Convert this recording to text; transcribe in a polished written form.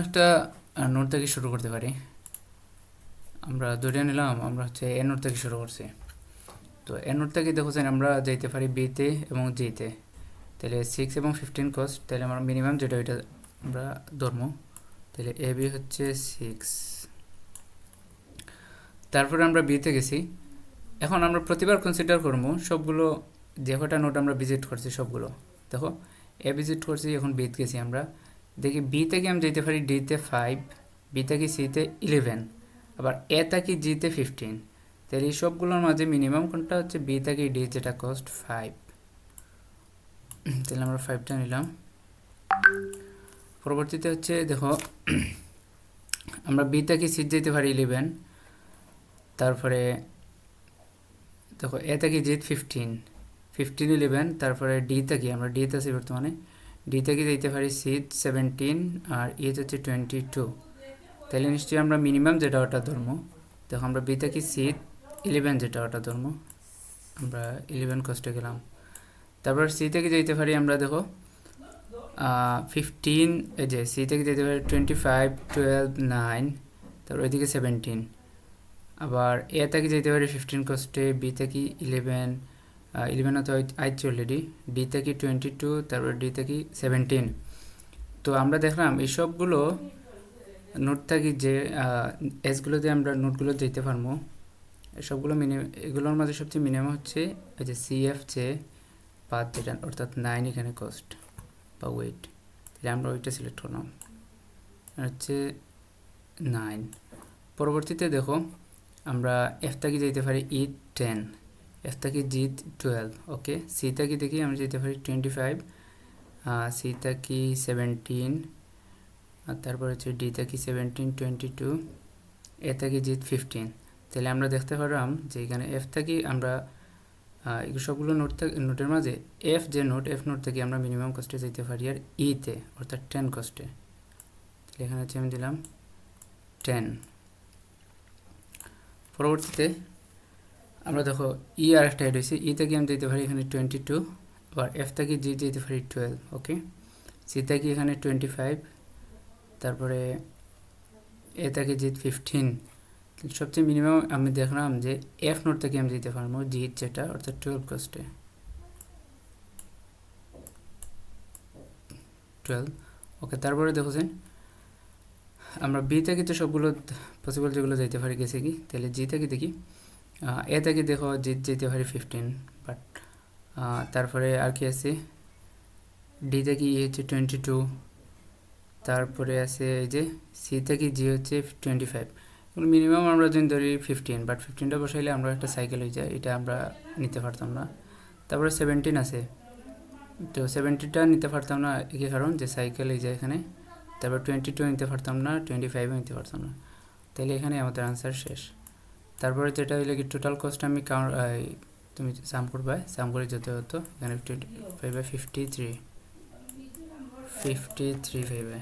একটা নোট থেকে শুরু করতে পারি। আমরা ধরে নিলাম আমরা হচ্ছে এ নোট থেকে শুরু করছি। তো এ নোট থেকে দেখছেন আমরা যাইতে পারি বিতে এবং জিতে। তাহলে 6 এবং 15 কস্ট, তাহলে আমরা মিনিমাম যেটা ওইটা আমরা ধরবো। তাহলে এ বি হচ্ছে 6। তারপরে আমরা বিতে গেছি। এখন আমরা প্রতিবার কনসিডার করবো সবগুলো যে কটা নোট আমরা ভিজিট করছি সবগুলো। দেখো এ ভিজিট করছি, এখন বিতে গেছি আমরা। দেখি বি থেকে আমি যেতে পারি ডিতে 5, বি থেকে সিতে 11, আবার এ থেকে জিতে 15। তাহলে এই সবগুলোর মাঝে মিনিমাম কোনটা হচ্ছে বি থেকে ডি, যেটা কস্ট 5। তাহলে আমরা 5টা নিলাম। পরবর্তীতে হচ্ছে দেখো আমরা বি থেকে সি যেতে পারি 11, তারপরে দেখো এ থেকে জিত 15, 11, তারপরে ডি থেকে আমরা ডিতে আছি বর্তমানে, ডি থেকে যেতে পারি সি 17 আর ইজ হচ্ছে 22। তাহলে নিশ্চয়ই আমরা মিনিমাম যেটা ওটা ধরবো। দেখো আমরা বি থেকে সি 11 যেটা ওটা ধরবো, আমরা 11 কষ্টে গেলাম। তারপর সি থেকে যেতে পারি আমরা দেখো 15, এই যে সি থেকে যেতে পারি 25, 12, 9, তারপর ওইদিকে 17। আবার এ থেকে যেতে পারি 15 কস্টে, বি থেকে 11, 11 তো আইছে অলরেডি, ডি থেকে 22, তারপর ডি থেকে 17। তো আমরা দেখলাম এই সবগুলো নোট থেকে যে এসগুলোতে আমরা নোটগুলো যেতে পারবো, সবগুলো এগুলোর মাঝে সবচেয়ে মিনিমাম হচ্ছে এই যে সিএফ যে পাথ যেটা, অর্থাৎ 9 এখানে কস্ট বা ওয়েট। তাহলে আমরা ওইটা সিলেক্ট করলাম, হচ্ছে 9। পরবর্তীতে দেখো আমরা এফ থেকে যেতে পারি ই 10, এফ থেকে জি 12, ওকে। সি থেকে দেখি আমরা যেতে পারি 25, সি থেকে 17, আর তারপর হচ্ছে ডি থেকে 17, 22, এ থেকে জি 15। তাহলে আমরা দেখতে পারলাম যে এখানে এফ থেকে আমরা এগুলো সবগুলো নোটের মাঝে এফ যে নোট, এফ নোট থেকে আমরা মিনিমাম কস্টে যেতে পারি আর ইতে, অর্থাৎ 10 কস্টে। তাহলে এখানে হচ্ছে আমি দিলাম 10। পরবর্তীতে আমরা দেখো ই আর একটা অ্যাড হয়েছে, ই থেকে আমি যেতে পারি এখানে 22, আবার এফ থেকে জি যেতে পারি 12, ওকে। সি থেকে এখানে 25, তারপরে এ থেকে জি 15। সবচেয়ে মিনিমাম আমি দেখলাম যে এফ নোট থেকে আমি যেতে পারবো জি যেটা, অর্থাৎ 12 কস্টে, 12, ওকে। তারপরে দেখছেন আমরা বি থেকে তো সবগুলো পসিবল যেগুলো যেতে পারি গেছে কি। তাহলে জি থেকে দেখি এ থেকে দেখো জি যেতে পারি 15, বাট তারপরে আর কি আছে, ডি থেকে ই হচ্ছে 22, তারপরে আছে এই যে সি থেকে জি হচ্ছে 25। মিনিমাম আমরা যদি ধরি 15, বাট 15টা বসাইলে আমরা একটা সাইকেল হয়ে যায়, এটা আমরা নিতে পারতাম না। তারপরে 17 আছে, তো 17টা নিতে পারতাম না, একই কারণ যে সাইকেল এই যায় এখানে। তারপর 22 নিতে পারতাম না, 25ও নিতে পারতাম না। তাহলে এখানে আমাদের আনসার শেষ। তারপরে যেটা হইলে কি টোটাল কস্ট আমি তুমি সাম করবে, সাম করে যেতে হতো এখানে 5/53 53 পাইবে।